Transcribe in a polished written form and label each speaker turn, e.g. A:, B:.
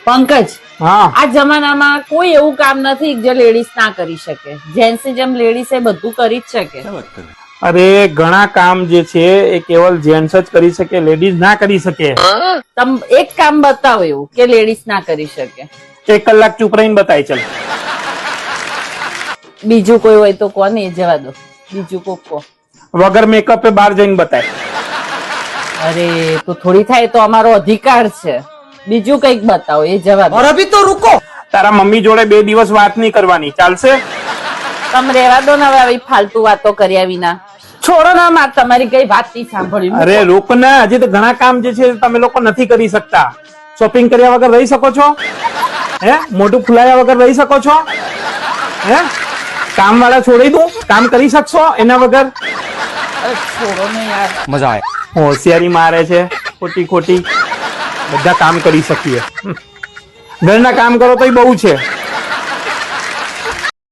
A: પંકજ,
B: હા
A: આ જમાનામાં કોઈ એવું કામ નથી જે લેડીઝ ના કરી શકે. જેન્ટ્સ જેમ લેડીઝ એ બધું કરી જ શકે.
B: અરે ઘણા કામ જે છે એ કેવલ જેન્ટ્સ જ કરી શકે, લેડીઝ ના કરી શકે.
A: તમ એક કામ બતાવો એવું કે લેડીઝ ના કરી શકે.
B: 1 કલાક ચૂપ રહીને બતાય ચાલ.
A: બીજું કોઈ હોય તો કોને એ જવા દો. બીજું કોક કો.
B: વગર મેકઅપે બહાર જઈને બતાય.
A: અરે તો થોડી થાય તો અમારો અધિકાર છે. બીજું કઈક બતાવો એ જવા દો.
B: और अभी तो रुको. તારા મમ્મી જોડે 2 દિવસ વાત નહીં કરવાની, ચાલશે?
A: તમે રહેવા દો ને હવે આવી ફાલતુ વાતો કર્યા વિના. છોડો ને માર તમારી કઈ વાત નહીં સાંભળી.
B: અરે રૂક ને, હજી તો ઘણા કામ જે છે તમે લોકો નથી કરી શકતા. શોપિંગ કર્યા વગર રહી શકો છો? હે મોઢું ફુલાયા વગર રહી શકો છો? હે કામ વાળા છોડી દઉં? કામ કરી શકશો એના વગર?
A: અરે છોડો ને યાર.
C: मजा आया.
B: હોશિયારી મારે છે ખોટી ખોટી. બધા કામ કરી શકીએ. ઘરના કામ કરો તો બહુ છે.